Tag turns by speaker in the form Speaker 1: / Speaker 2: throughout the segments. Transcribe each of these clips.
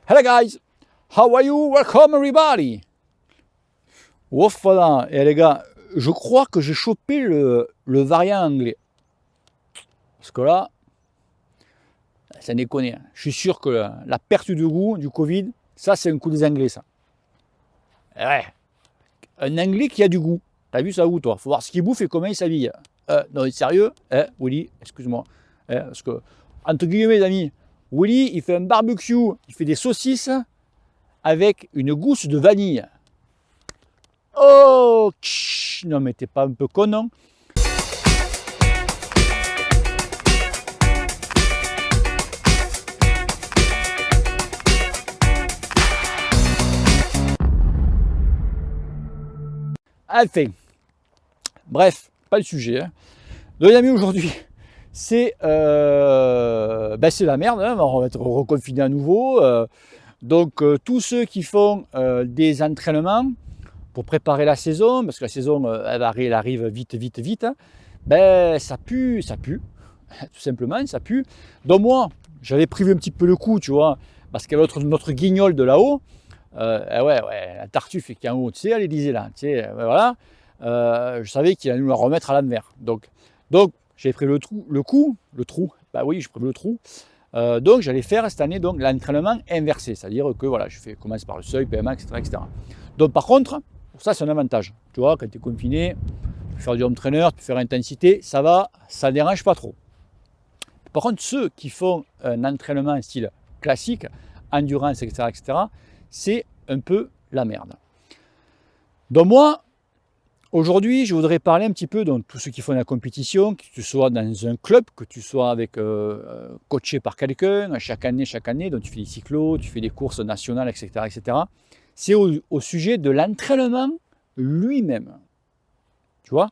Speaker 1: Hello guys, how are you? Welcome everybody. Ouf, voilà. Et les gars, je crois que j'ai chopé le variant anglais. Parce que là, ça déconne. Je suis sûr que la perte de goût du Covid, ça c'est un coup des Anglais ça. Ouais, un Anglais qui a du goût. T'as vu ça où toi? Faut voir ce qu'il bouffe et comment il s'habille. Non, sérieux, Willy, excuse-moi. Parce que, entre guillemets, amis, Willy, il fait un barbecue, il fait des saucisses avec une gousse de vanille. Oh, non mais t'es pas un peu con, non? Enfin, bref, pas le sujet. Hein. Donc les amis, aujourd'hui, c'est la merde, hein, on va être reconfiné à nouveau. Donc tous ceux qui font des entraînements pour préparer la saison, parce que la saison elle arrive vite, hein, ben ça pue, tout simplement, ça pue. Donc moi, j'avais prévu un petit peu le coup, tu vois, parce qu'il y avait notre guignol de là-haut, ouais, la tartuffe qui est en haut, tu sais, à l'Élysée là, tu sais, voilà, je savais qu'il allait nous la remettre à l'envers. Donc j'avais pris le trou, bah oui, j'ai pris le trou. Donc j'allais faire cette année donc l'entraînement inversé, c'est-à-dire que voilà, commence par le seuil, PMA, etc. Donc par contre, ça c'est un avantage. Tu vois, quand tu es confiné, tu peux faire du home trainer, tu peux faire intensité, ça va, ça ne dérange pas trop. Par contre, ceux qui font un entraînement style classique, endurance, etc., c'est un peu la merde. Donc moi, aujourd'hui, je voudrais parler un petit peu de tous ceux qui font la compétition, que tu sois dans un club, que tu sois avec coaché par quelqu'un, chaque année, donc tu fais des cyclos, tu fais des courses nationales, etc. C'est au sujet de l'entraînement lui-même. Tu vois?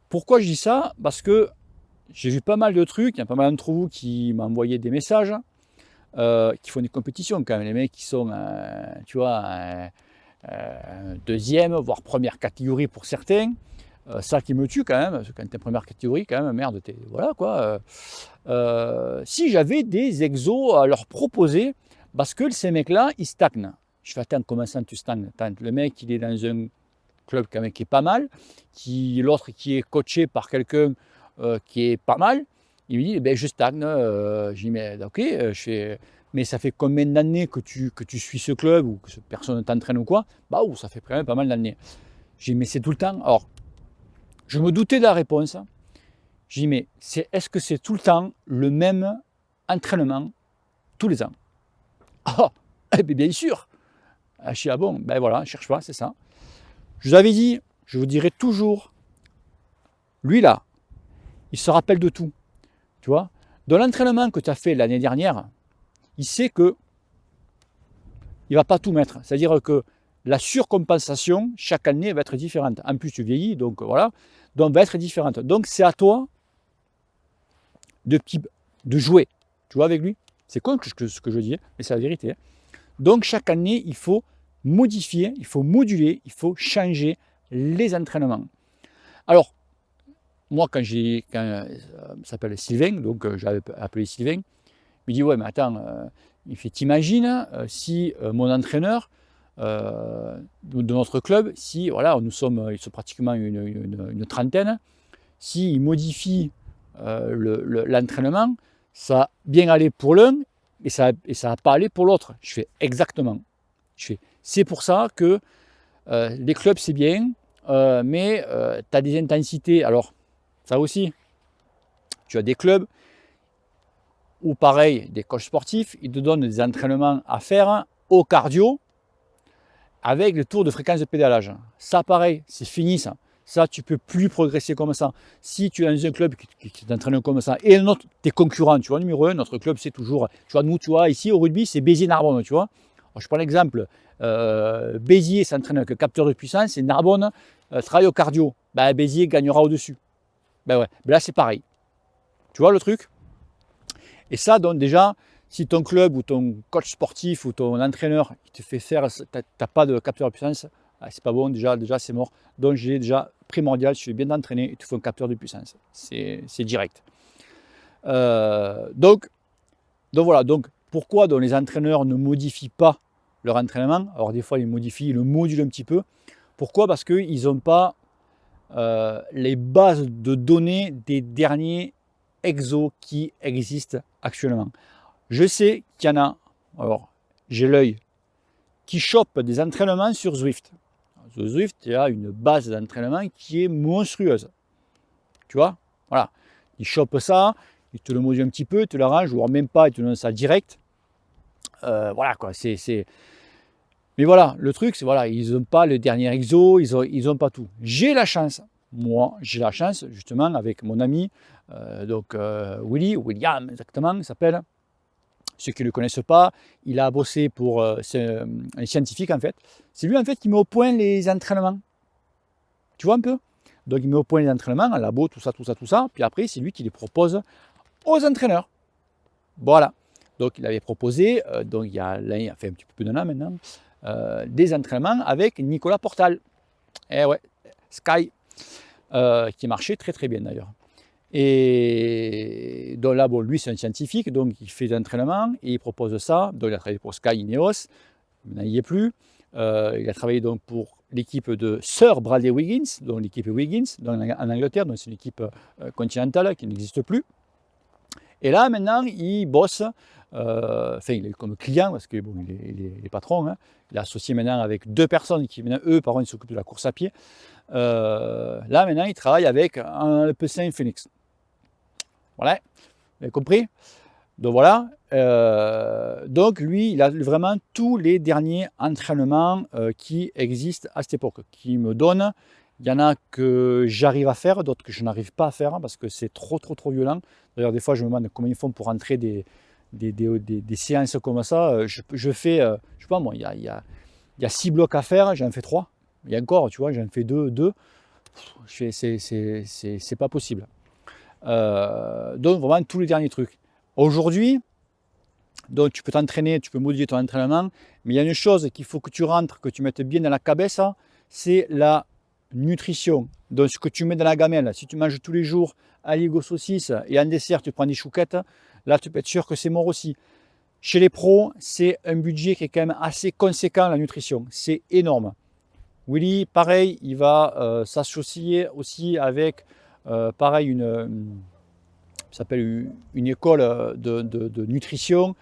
Speaker 1: Pourquoi je dis ça? Parce que j'ai vu pas mal de trucs, il y a pas mal d'entre vous qui m'ont envoyé des messages, qui font des compétitions quand même, les mecs qui sont, tu vois, deuxième, voire première catégorie pour certains. Ça qui me tue quand même, parce que quand tu es première catégorie, quand même, merde, voilà quoi. Si j'avais des exos à leur proposer, parce que ces mecs-là, ils stagnent. Je fais, attends, comment ça tu stagnes? Le mec, il est dans un club quand même qui est pas mal, l'autre qui est coaché par quelqu'un qui est pas mal, il me dit, ben, je stagne. Je dis, mais ok, mais ça fait combien d'années que tu suis ce club ou que personne ne t'entraîne ou quoi? Bah, ça fait quand même pas mal d'années. J'ai dit, mais c'est tout le temps. Alors, je me doutais de la réponse. J'ai dit, mais est-ce que c'est tout le temps le même entraînement tous les ans? Ah, eh bien sûr. Ah, je dis, ah bon, ben voilà, cherche pas, c'est ça. Je vous avais dit, je vous dirai toujours, lui là, il se rappelle de tout. Tu vois? Dans l'entraînement que tu as fait l'année dernière, il sait que il ne va pas tout mettre. C'est-à-dire que la surcompensation, chaque année, va être différente. En plus, tu vieillis, donc voilà, donc va être différente. Donc c'est à toi de jouer. Tu vois, avec lui? C'est con ce que je dis, mais c'est la vérité. Hein. Donc chaque année, il faut modifier, il faut moduler, il faut changer les entraînements. Alors, moi, quand s'appelle Sylvain, donc j'avais appelé Sylvain, il me dit, ouais, mais attends, il fait, t'imagines si mon entraîneur de notre club, si, voilà, ils sont pratiquement une trentaine, s'il modifie l'entraînement, ça va bien aller pour l'un et ça va pas aller pour l'autre. Je fais exactement. C'est pour ça que les clubs, c'est bien, mais tu as des intensités. Alors, ça aussi, tu as des clubs où, pareil, des coachs sportifs, ils te donnent des entraînements à faire au cardio avec le tour de fréquence de pédalage. Ça, pareil, c'est fini ça. Ça, tu ne peux plus progresser comme ça. Si tu es dans un club qui t'entraîne comme ça, et notre, tes concurrents, tu vois, numéro 1, notre club, c'est toujours, tu vois, nous, tu vois, ici au rugby, c'est Béziers-Narbonne, tu vois. Alors, je prends l'exemple, Béziers s'entraîne avec capteur de puissance, et Narbonne travaille au cardio. Ben, Béziers gagnera au-dessus. Ben ouais, ben là, c'est pareil. Tu vois le truc? Et ça, donc déjà, si ton club ou ton coach sportif ou ton entraîneur qui te fait faire, tu n'as pas de capteur de puissance, c'est pas bon, déjà c'est mort. Donc j'ai déjà primordial, si tu es bien entraîné, il te faut un capteur de puissance. C'est direct. Donc voilà, donc pourquoi donc, les entraîneurs ne modifient pas leur entraînement. Alors des fois, ils modifient, ils le modulent un petit peu. Pourquoi? Parce qu'ils n'ont pas les bases de données des derniers exos qui existent actuellement. Je sais qu'il y en a, alors j'ai l'œil, qui chopent des entraînements sur Zwift. Sur Zwift, il y a une base d'entraînement qui est monstrueuse. Tu vois? Voilà. Ils chopent ça, ils te le modulent un petit peu, ils te l'arrangent, voire même pas, ils te donnent ça direct. Voilà quoi, Mais voilà, le truc, c'est voilà, ils n'ont pas le dernier exo, ils ont pas tout. J'ai la chance, moi, j'ai la chance, justement, avec mon ami, William exactement, il s'appelle. Ceux qui ne le connaissent pas, il a bossé pour, c'est un scientifique en fait. C'est lui en fait qui met au point les entraînements. Tu vois un peu? Donc il met au point les entraînements, en labo, tout ça. Puis après, c'est lui qui les propose aux entraîneurs. Voilà. Donc il avait proposé, donc il y a fait un petit peu plus d'un an maintenant, des entraînements avec Nicolas Portal. Eh ouais, Sky, qui marchait très très bien d'ailleurs. Et donc là, bon, lui c'est un scientifique, donc il fait des entraînements et il propose ça. Donc il a travaillé pour Sky Ineos, maintenant il n'y est plus. Il a travaillé donc pour l'équipe de Sir Bradley Wiggins, donc l'équipe Wiggins en Angleterre, donc c'est une équipe continentale qui n'existe plus. Et là maintenant il bosse, enfin il est comme client parce que bon, il est patron, hein. Il est associé maintenant avec 2 personnes qui maintenant eux par contre ils s'occupent de la course à pied. Là maintenant il travaille avec un Alpecin Phoenix. Voilà, vous avez compris? Donc voilà, donc lui, il a vraiment tous les derniers entraînements qui existent à cette époque, qui me donnent. Il y en a que j'arrive à faire, d'autres que je n'arrive pas à faire parce que c'est trop violent. D'ailleurs, des fois, je me demande comment ils font pour entrer des séances comme ça. Je fais, je sais pas moi, il y a 6 blocs à faire, j'en fais 3. Il y a encore, tu vois, j'en fais 2. C'est pas possible. Donc vraiment tous les derniers trucs. Aujourd'hui, donc tu peux t'entraîner, tu peux modifier ton entraînement, mais il y a une chose qu'il faut que tu rentres, que tu mettes bien dans la cabessa, c'est la nutrition. Donc ce que tu mets dans la gamelle, si tu manges tous les jours aligot saucisse et en dessert tu prends des chouquettes, là tu peux être sûr que c'est mort aussi. Chez les pros, c'est un budget qui est quand même assez conséquent la nutrition, c'est énorme. Willy, pareil, il va s'associer aussi avec pareil, ça s'appelle une école de nutrition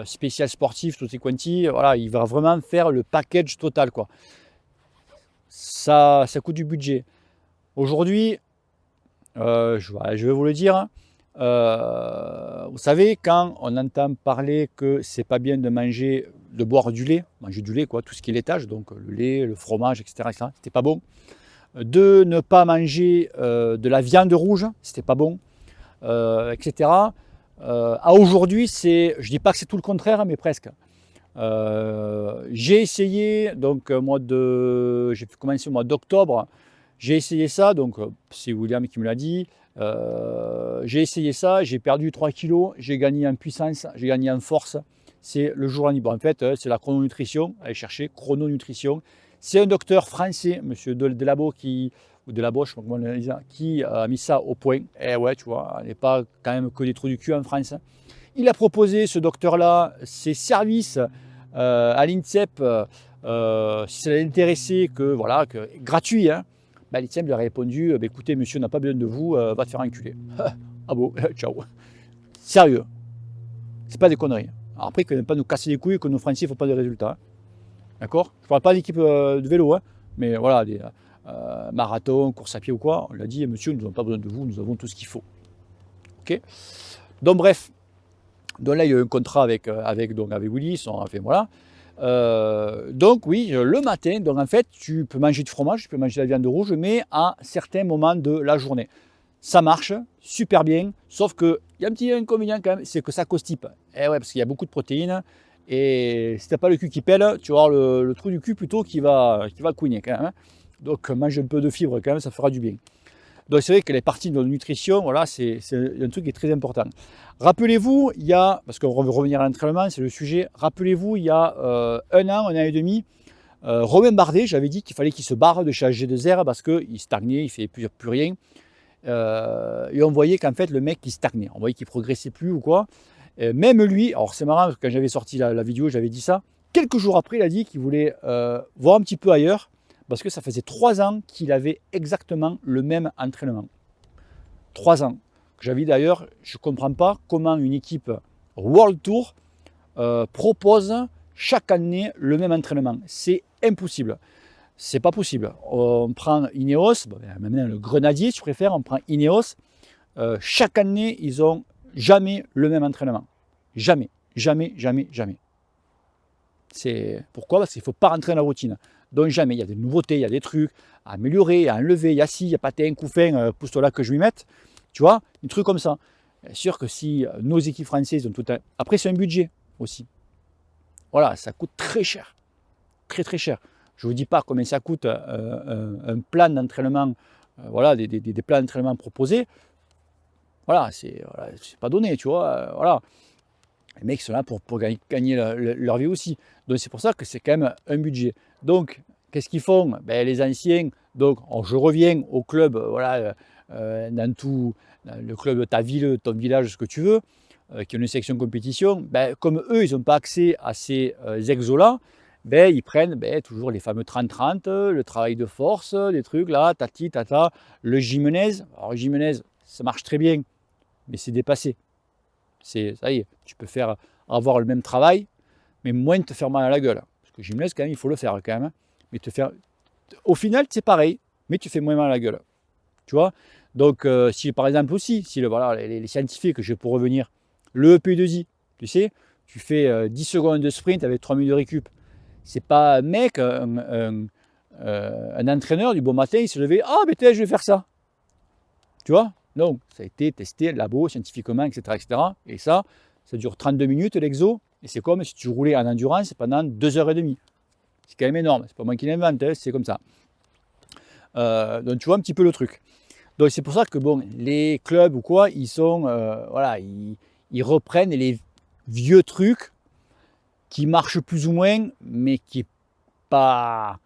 Speaker 1: spéciale sportive, tout quanti. Voilà, il va vraiment faire le package total, quoi. Ça coûte du budget. Aujourd'hui, je vais vous le dire, vous savez, quand on entend parler que c'est pas bien de boire du lait, manger du lait, quoi, tout ce qui est laitage, donc le lait, le fromage, etc., c'était pas bon. De ne pas manger de la viande rouge, c'était pas bon, etc. À aujourd'hui, je dis pas que c'est tout le contraire, mais presque. J'ai essayé, donc j'ai commencé au mois d'octobre, j'ai essayé ça, donc c'est William qui me l'a dit. J'ai essayé ça, j'ai perdu 3 kilos, j'ai gagné en puissance, j'ai gagné en force. C'est le jour en libre. En fait, c'est la chrononutrition. Allez chercher chrononutrition. C'est un docteur français, monsieur Delabo, qui a mis ça au point. Eh ouais, tu vois, on n'est pas quand même que des trous du cul en France. Il a proposé, ce docteur-là, ses services à l'INSEP, si ça l'intéressait, gratuit. Hein. Ben, l'INSEP lui a répondu, écoutez, monsieur, on n'a pas besoin de vous, va te faire enculer. Ah bon, ciao. Sérieux, c'est pas des conneries. Alors après, que ne pas nous casser les couilles, que nos Français ne font pas de résultats. Hein. D'accord? Je ne parle pas d'équipe de vélo, hein, mais voilà, des marathons, course à pied ou quoi. On l'a dit, monsieur, nous n'avons pas besoin de vous, nous avons tout ce qu'il faut. Ok? Donc bref, donc là il y a eu un contrat avec Willy, voilà. Donc oui, le matin, donc en fait, tu peux manger du fromage, tu peux manger de la viande rouge, mais à certains moments de la journée. Ça marche super bien, sauf qu'il y a un petit inconvénient quand même, c'est que ça constipe. Eh ouais, parce qu'il y a beaucoup de protéines. Et si tu n'as pas le cul qui pèle, tu vas avoir le trou du cul plutôt qui va couiner quand même. Hein. Donc mange un peu de fibres quand même, ça fera du bien. Donc c'est vrai que les parties de nutrition, voilà, c'est un truc qui est très important. Rappelez-vous, parce qu'on veut revenir à l'entraînement, c'est le sujet, rappelez-vous, il y a un an et demi, Romain Bardet, j'avais dit qu'il fallait qu'il se barre de chez G2R parce qu'il stagnait, il ne fait plus rien. Et on voyait qu'en fait le mec il stagnait, on voyait qu'il ne progressait plus ou quoi. Même lui, alors c'est marrant, parce que quand j'avais sorti la vidéo, j'avais dit ça. Quelques jours après, il a dit qu'il voulait voir un petit peu ailleurs, parce que ça faisait 3 ans qu'il avait exactement le même entraînement. 3 ans. J'avais d'ailleurs, je ne comprends pas comment une équipe World Tour propose chaque année le même entraînement. C'est impossible. C'est pas possible. On prend Ineos, maintenant le Grenadier, si tu préfères, on prend Ineos. Chaque année, ils n'ont jamais le même entraînement. Jamais, jamais, jamais, jamais. C'est pourquoi? Parce qu'il ne faut pas rentrer dans la routine. Donc jamais, il y a des nouveautés, il y a des trucs à améliorer, à enlever, il y a ci, il y a patin, couffin, pousse-toi là que je lui mette. Tu vois, des trucs comme ça. Bien sûr que si nos équipes françaises ont tout un... Après, c'est un budget aussi. Voilà, ça coûte très cher. Très très cher. Je ne vous dis pas combien ça coûte un plan d'entraînement, voilà, des plans d'entraînement proposés. Voilà, c'est pas donné, tu vois. Voilà. Les mecs sont là pour gagner leur vie aussi. Donc c'est pour ça que c'est quand même un budget. Donc, qu'est-ce qu'ils font? Ben, les anciens, donc je reviens au club, voilà, dans le club de ta ville, ton village, ce que tu veux, qui ont une section compétition, ben, comme eux, ils n'ont pas accès à ces exos-là, ben, ils prennent toujours les fameux 30-30, le travail de force, des trucs là, tati, tata, le gymnase. Alors le gymnase, ça marche très bien, mais c'est dépassé. Ça y est, tu peux avoir le même travail, mais moins te faire mal à la gueule. Parce que le gymnase, quand même, il faut le faire quand même. Mais au final, c'est pareil, mais tu fais moins mal à la gueule. Tu vois? Donc, si par exemple aussi, si voilà, les scientifiques, je peux revenir, le EP2I, tu sais, tu fais 10 secondes de sprint avec 3 minutes de récup. C'est pas un mec, un entraîneur du bon matin, il se levait, ah, mais je vais faire ça. Tu vois? Donc, ça a été testé, labo, scientifiquement, etc., etc. Et ça dure 32 minutes l'exo. Et c'est comme si tu roulais en endurance pendant 2h30. C'est quand même énorme. C'est pas moi qui l'invente, hein, c'est comme ça. Donc, tu vois un petit peu le truc. Donc, c'est pour ça que bon, les clubs ou quoi, ils sont, voilà, ils reprennent les vieux trucs qui marchent plus ou moins, mais qui n'est pas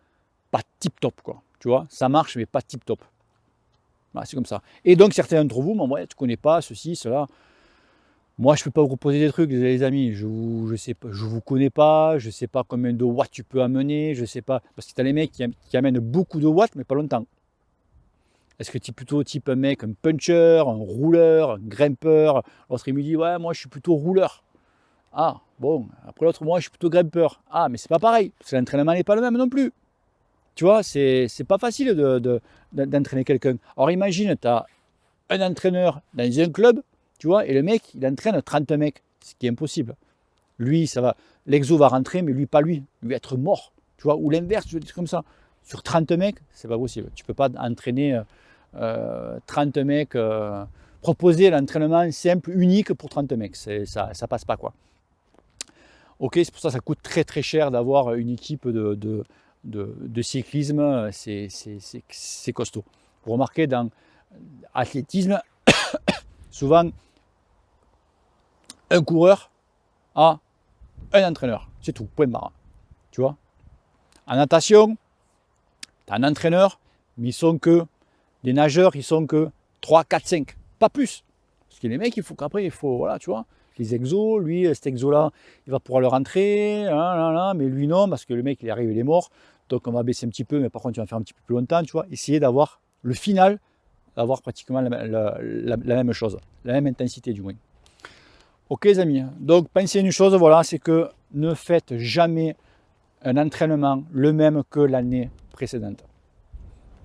Speaker 1: tip-top, quoi. Tu vois, ça marche, mais pas tip-top. Voilà, c'est comme ça. Et donc, certains d'entre vous m'ont dit, tu ne connais pas ceci, cela. Moi, je ne peux pas vous proposer des trucs, les amis. Je vous connais pas, je ne sais pas combien de watts tu peux amener, je ne sais pas. Parce que tu as les mecs qui amènent beaucoup de watts, mais pas longtemps. Est-ce que tu es plutôt type un mec, un puncher, un rouleur, un grimpeur? L'autre, il me dit, ouais, moi, je suis plutôt rouleur. Ah, bon. Après, l'autre, moi, je suis plutôt grimpeur. Ah, mais c'est pas pareil, parce que l'entraînement n'est pas le même non plus. Tu vois, c'est pas facile d'entraîner quelqu'un. Alors, imagine, tu as un entraîneur dans un club, tu vois, et le mec, il entraîne 30 mecs, ce qui est impossible. Lui, ça va, l'exo va rentrer, mais lui, pas lui. Lui, être mort, tu vois, ou l'inverse, je veux dire comme ça. Sur 30 mecs, c'est pas possible. Tu peux pas entraîner 30 mecs, proposer l'entraînement simple, unique pour 30 mecs. Ça passe pas, quoi. Ok, c'est pour ça que ça coûte très très cher d'avoir une équipe de cyclisme, c'est costaud. Vous remarquez, dans l'athlétisme, souvent, un coureur a un entraîneur. C'est tout, point barre. Tu vois? En natation, tu as un entraîneur, mais les nageurs, ils sont que 3, 4, 5, pas plus. Parce que les mecs, il faut, voilà, tu vois, les exos, lui, cet exo-là, il va pouvoir le rentrer, mais lui non, parce que le mec, il arrive, il est mort. Donc on va baisser un petit peu, mais par contre, il va faire un petit peu plus longtemps, tu vois. Essayer d'avoir le final, d'avoir pratiquement la même chose, la même intensité du moins. Ok les amis, donc pensez une chose, voilà, c'est que ne faites jamais un entraînement le même que l'année précédente.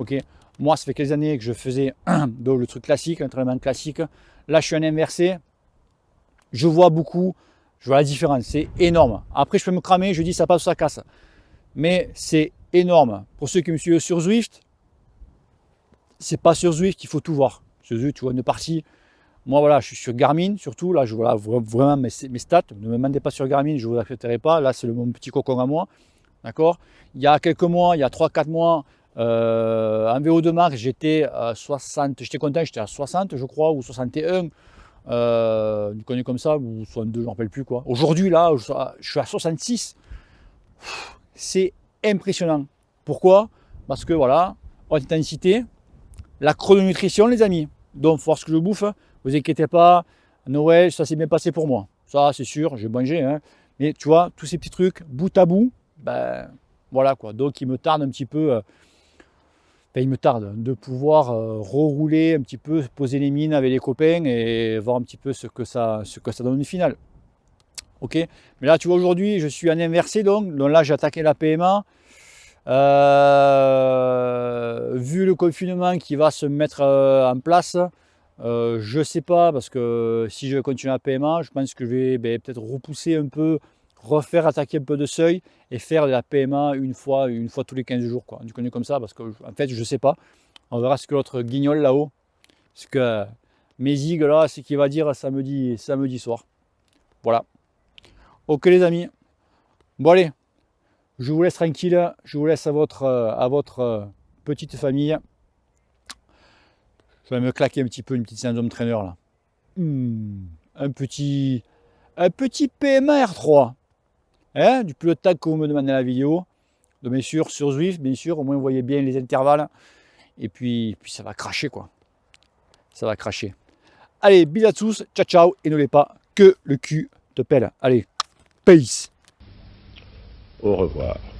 Speaker 1: Ok, moi ça fait quelques années que je faisais donc, le truc classique, l'entraînement classique. Là je suis en inversé, je vois la différence, c'est énorme. Après je peux me cramer, je dis ça passe ou ça casse. Mais c'est énorme. Pour ceux qui me suivent sur Zwift, c'est pas sur Zwift qu'il faut tout voir. Sur Zwift, tu vois une partie. Moi, voilà, je suis sur Garmin, surtout. Là, je vois vraiment mes stats. Ne me demandez pas sur Garmin, je ne vous accepterai pas. Là, c'est mon petit cocon à moi. D'accord? Il y a quelques mois, il y a 3-4 mois, en VO2 max, j'étais à 60. J'étais content, j'étais à 60, je crois, ou 61. Du connu comme ça, ou 62, je ne me rappelle plus quoi. Aujourd'hui, là, je suis à 66. C'est impressionnant. Pourquoi? Parce que voilà, haute intensité, la chrononutrition, les amis. Donc, force que je bouffe, vous inquiétez pas, Noël, ça s'est bien passé pour moi. ça c'est sûr, j'ai mangé, hein. Mais tu vois, tous ces petits trucs, bout à bout, ben voilà quoi. Donc il me tarde un petit peu, il me tarde de pouvoir rerouler un petit peu, poser les mines avec les copains et voir un petit peu ce que ça donne au final. Ok, mais là tu vois aujourd'hui je suis en inversé donc là j'ai attaqué la PMA. Vu le confinement qui va se mettre en place, je ne sais pas, parce que si je continue la PMA, je pense que je vais peut-être repousser un peu, refaire attaquer un peu de seuil et faire de la PMA une fois tous les 15 jours, quoi. Du connu comme ça, parce que en fait je ne sais pas. On verra ce que l'autre guignol là-haut, ce que mes zigues là, ce qu'il va dire samedi soir. Voilà. Ok les amis. Bon allez. Je vous laisse tranquille, je vous laisse à votre petite famille. Je vais me claquer un petit peu une petite séance d'home trainer là. Un petit PMA R3. Hein, du pilotage que vous me demandez dans la vidéo. Donc, bien sûr, sur Zwift, bien sûr, au moins vous voyez bien les intervalles. Et puis ça va cracher quoi. Ça va cracher. Allez, bisous à tous, ciao ciao, et n'oubliez pas que le cul te pèle. Allez, peace.
Speaker 2: Au revoir.